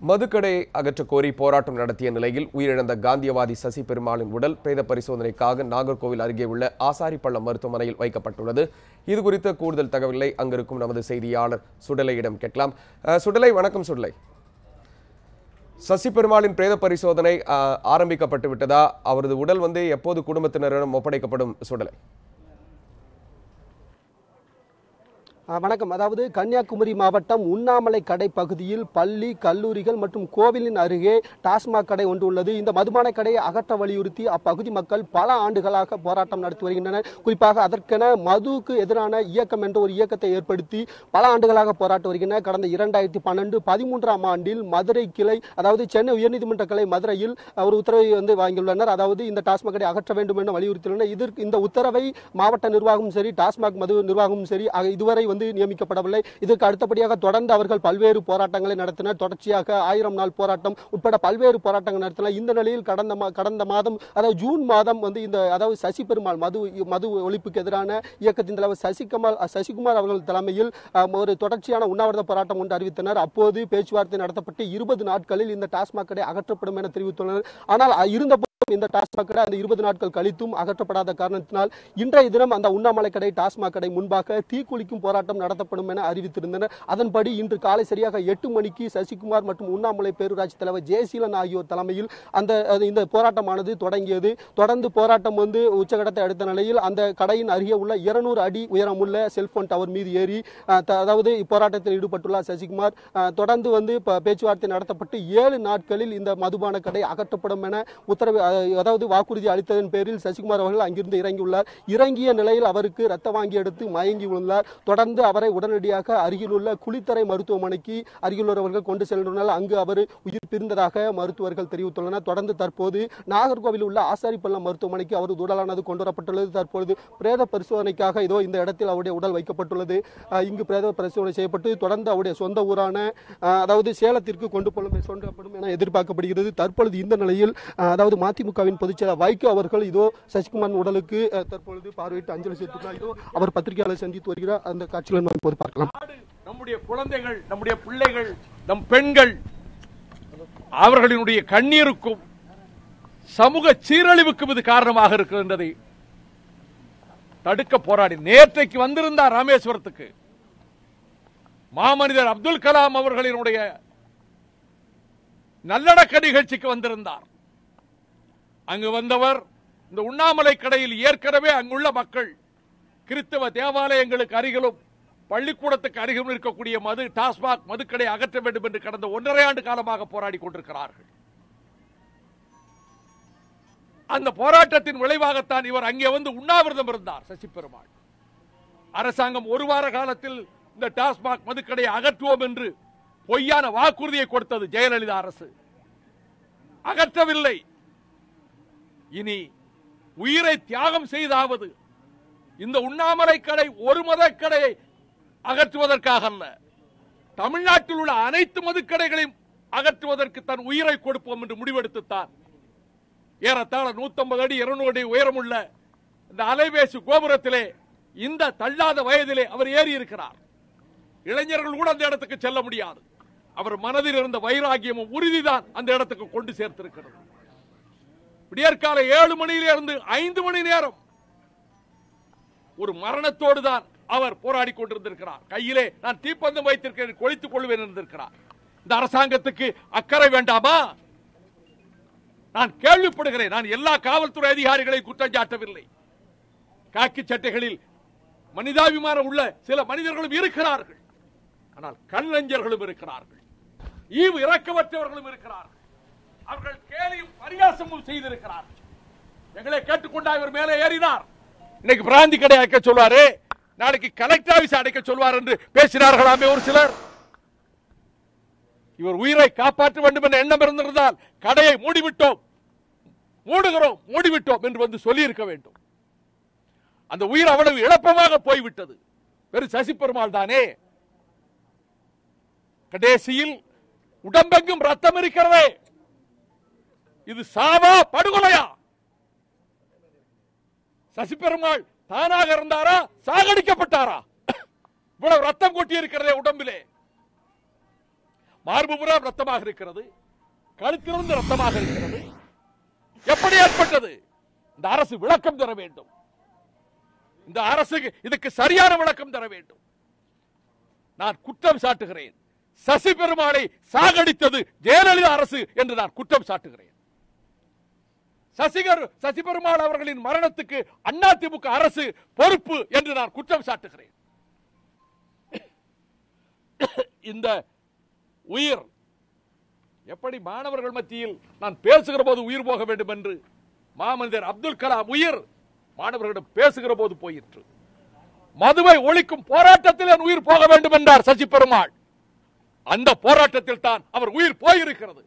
மதுக்கடை அகற்ற கோரி போராட்டம் நடத்திய நிலையில் உயிரிழந்த காந்தியவாதி சசி பெருமாளின் உடல் பிரேத பரிசோதனைக்காக நாகர்கோவில் அருகே உள்ள ஆசாரிப்பள்ளம் மருத்துவமனையில் வைக்கப்பட்டுள்ளது. இதுகுறித்த கூடுதல் தகவலை அங்கிருக்கும் நமது செய்தியாளர் சுடலையிடம் கேட்கலாம். சுடலை, வணக்கம் சுடலை. சசி பெருமாளின் பிரேத பரிசோதனை ஆரம்பிக்கப்பட்டு விட்டதா? அவரது உடல் எப்போது குடும்பத்தினரிடம் ஒப்படைக்கப்படும்? சுடலை. வணக்கம். அதாவது கன்னியாகுமரி மாவட்டம் உண்ணாமலை கடை பகுதியில் பள்ளி, கல்லூரிகள் மற்றும் கோவிலின் அருகே டாஸ்மாக் கடை ஒன்று உள்ளது. இந்த மதுபான கடையை அகற்ற வலியுறுத்தி அப்பகுதி மக்கள் பல ஆண்டுகளாக போராட்டம் நடத்தி வருகின்றனர். குறிப்பாக அதற்கென மதுவுக்கு எதிரான இயக்கம் என்ற ஒரு இயக்கத்தை ஏற்படுத்தி பல ஆண்டுகளாக போராட்டம் வருகின்றனர். கடந்த 2012-13ஆம் ஆண்டில் மதுரை கிளை, அதாவது சென்னை உயர்நீதிமன்ற கிளை மதுரையில் ஒரு உத்தரவை வாங்கியுள்ளனர். அதாவது இந்த டாஸ்மாக் கடை அகற்ற வேண்டும் என வலியுறுத்தியுள்ளனர். இந்த உத்தரவை மாவட்ட நிர்வாகமும் சரி, டாஸ்மாக் மது நிர்வாகமும் சரி இதுவரை நியமிக்கப்படவில்லை. இதற்கு அடுத்தபடியாக தொடர்ந்து அவர்கள் பல்வேறு போராட்டங்களை நடத்தினர். தொடர்ச்சியாக 1000 நாள் போராட்டம் உட்பட பல்வேறு போராட்டங்கள் நடத்தினர். இந்த நிலையில் கடந்த மாதம், அதாவது ஜூன் மாதம் அதாவது சசி பெருமாள் மது ஒழிப்புக்கு எதிரான இயக்கத்தின் தலைவர் சசிகுமார் அவர்கள் தலைமையில் ஒரு தொடர்ச்சியான உண்ணாவிரத போராட்டம் ஒன்று அறிவித்தனர். அப்போது பேச்சுவார்த்தை நடத்தப்பட்டு 20 நாட்களில் இந்த டாஸ்மாக் கடை அகற்றப்படும் என தெரிவித்துள்ளனர். ஆனால் இருந்த இந்த டாஸ்மாக் கடை அந்த 20 நாட்கள் கழித்தும் அகற்றப்படாத காரணத்தினால் இன்றைய தினம் அந்த உண்ணாமலை கடை டாஸ்மாக் கடை முன்பாக தீக்குளிக்கும் போராட்டம் நடத்தப்படும் என அறிவித்திருந்தனர். அதன்படி இன்று காலை சரியாக 8 மணிக்கு சசிகுமார் மற்றும் உண்ணாமலை பேரூராட்சி தலைவர் ஜெயசீலன் ஆகியோர் தலைமையில் இந்த போராட்டமானது தொடங்கியது. தொடர்ந்து போராட்டம் உச்சகட்டத்தை அடுத்த நிலையில் அந்த கடையின் அருகே உள்ள 200 அடி உயரமுள்ள செல்போன் டவர் மீது ஏறி அதாவது போராட்டத்தில் ஈடுபட்டுள்ள சசிகுமார் தொடர்ந்து பேச்சுவார்த்தை நடத்தப்பட்டு 7 நாட்களில் இந்த மதுபான கடை அகற்றப்படும் என உத்தரவு, அதாவது வாக்குறுதி அளித்ததன் பேரில் சசிகுமார் அவர்கள் அங்கிருந்து இறங்கியுள்ளார். இறங்கிய நிலையில் அவருக்கு ரத்த வாங்கி எடுத்து மயங்கி விழுந்தார். தொடர்ந்து அவரை உடனடியாக அருகில் உள்ள குளித்தரை மருத்துவமனைக்கு அருகிலுள்ளவர்கள் கொண்டு சென்றனர். அங்கு அவர் உயிர் பிரிந்ததாக மருத்துவர்கள் தெரிவித்துள்ளனர். தொடர்ந்து தற்போது நாகர்கோவில் உள்ள ஆசாரிப்பள்ளம் மருத்துவமனைக்கு அவரது உடலானது கொண்டு வரப்பட்டுள்ளது. தற்போது பிரேத பரிசோதனைக்காக இந்த இடத்தில் அவருடைய உடல் வைக்கப்பட்டுள்ளது. இங்கு பிரேத பரிசோதனை செய்யப்பட்டு தொடர்ந்து அவருடைய சொந்த ஊரான அதாவது சேலத்திற்கு கொண்டு செல்லப்படும் என எதிர்பார்க்கப்படுகிறது. தற்பொழுது இந்த நிலையில் அதாவது மதிமுகவின் பொதுச்செயலாளர் வைகோ அவர்கள் சசிகுமார் உடலுக்கு தற்பொழுது பார்வையிட்டு அஞ்சலி செலுத்தினார். அவர் பத்திரிகையாளர் சந்தித்து வருகிறார். அந்த காட்சிகளை நாம் இப்போது பார்க்கலாம். நம்முடைய குழந்தைகள், நம்முடைய பிள்ளைகள், நம் பெண்கள் அவர்களினுடைய கண்ணீருக்கும் சமூக சீரழிவுக்கும் இது காரணமாக இருக்கின்றதை தடுக்க போராடி நேற்றைக்கு வந்திருந்தார் ராமேஸ்வரத்துக்கு. மாமனிதர் அப்துல் கலாம் அவர்களினுடைய நல்லடக்க நிகழ்ச்சிக்கு வந்திருந்தார். அங்கு வந்தவர் இந்த உண்ணாமலை கடையில் ஏற்கனவே அங்குள்ள மக்கள் கிறிஸ்தவ தேவாலயங்களுக்கு அருகிலும் பள்ளிக்கூடத்துக்கு அருகிலும் இருக்கக்கூடிய டாஸ்மாக் மதுக்கடை அகற்ற வேண்டும் என்று கடந்த 1.5 ஆண்டு காலமாக போராடி கொண்டிருக்கிறார்கள். அந்த போராட்டத்தின் விளைவாகத்தான் இவர் அங்கே உண்ணாவிரதம் இருந்தார். சசி பெருமாள் அரசாங்கம் 1 வார காலத்தில் இந்த டாஸ்மாக் மதுக்கடையை அகற்றுவோம் என்று பொய்யான வாக்குறுதியை கொடுத்தது ஜெயலலிதா அரசு. அகற்றவில்லை. இனி உயிரை தியாகம் செய்தாவது இந்த உண்ணாமலை கடை ஒரு மதக்கடையை அகற்றுவதற்காக அல்ல, தமிழ்நாட்டில் உள்ள அனைத்து மதுக்கடைகளையும் அகற்றுவதற்கு தன் உயிரை கொடுப்போம் என்று முடிவெடுத்துத்தான் ஏறத்தாழ 150 அடி 200 அடி உயரமுள்ள இந்த அலைபேசி கோபுரத்திலே இந்த தள்ளாத வயதிலே அவர் ஏறி இருக்கிறார். இளைஞர்கள் கூட அந்த இடத்துக்கு செல்ல முடியாது. அவர் மனதில் இருந்த வைராகியமும் உறுதிதான் அந்த இடத்துக்கு கொண்டு சேர்த்திருக்கிறது. விடியற்காலை 7 மணியிலிருந்து 5 மணி நேரம் ஒரு மரணத்தோடு தான் அவர் போராடி கொண்டிருந்திருக்கிறார். கையிலே நான் தீப்பந்தம் வைத்திருக்கிறேன், கொளித்துக் கொள்வேன் இருந்திருக்கிறார். இந்த அரசாங்கத்துக்கு அக்கறை வேண்டாமா? நான் கேள்விப்படுகிறேன். நான் எல்லா காவல்துறை அதிகாரிகளை குற்றம் சாட்டவில்லை. காக்கி சட்டைகளில் மனிதாபிமானம் உள்ள சில மனிதர்களும் இருக்கிறார்கள். ஆனால் கல்லஞ்சர்களும் இருக்கிறார்கள், ஈவு இறக்கமற்றவர்களும் இருக்கிறார்கள். அவர்கள் கேலியும் பரிகாசமும் செய்திருக்கிறார்கள். எங்களை கேட்டுக்கொண்டா இவர் மேலே ஏறினார். இன்னைக்கு பிராந்தி கடை அடைக்க சொல்வாரு, நாளைக்கு கலெக்டர் ஆபீஸ் அடைக்க சொல்வார் என்று பேசினார்களாமே ஒரு சிலர். இவர் உயிரை காப்பாற்ற வேண்டும் என்ற எண்ணம் இருந்திருந்தால் கடையை மூடிவிட்டோம், மூடிவிட்டோம் என்று சொல்லி இருக்க வேண்டும். அந்த உயிர் அவ்வளவு இழப்பமாக போய்விட்டது. வெறும் சசி பெருமாள் தானே. கடைசியில் உடம்பெங்கும் ரத்தம் இருக்கிறதே, இது சாவா படுகொலையா? சசி பெருமாள் தானாக இருந்தாரா, சாகடிக்கப்பட்டாரா? இவ்வளவு ரத்தம் கொட்டி இருக்கிறதே உடம்பிலே. மார்புபுறம் ரத்தமாக இருக்கிறது, கழுத்திலிருந்து ரத்தமாக இருக்கிறது. எப்படி ஏற்பட்டது? இந்த அரசு விளக்கம் தர வேண்டும். இந்த அரசுக்கு இதுக்கு சரியான விளக்கம் தர வேண்டும். நான் குற்றம் சாட்டுகிறேன். சசி பெருமாளை சாகடித்தது ஜெயலலிதா அரசு என்று நான் குற்றம் சாட்டுகிறேன். சசி பெருமாள் அவர்களின் மரணத்துக்கு அதிமுக அரசு பொறுப்பு என்று நான் குற்றம் சாட்டுகிறேன். இந்த உயிர் எப்படி மாணவர்கள் மத்தியில் நான் பேசுகிற போது உயிர் போக வேண்டும் என்று மாமனிதர் அப்துல் கலாம் உயிர் மாணவர்களிடம் பேசுகிற போது போயிற்று. மதுவை ஒழிக்கும் போராட்டத்தில் என் உயிர் போக வேண்டும் என்றார் சசி பெருமாள். அந்த போராட்டத்தில் தான் அவர் உயிர் போயிருக்கிறது.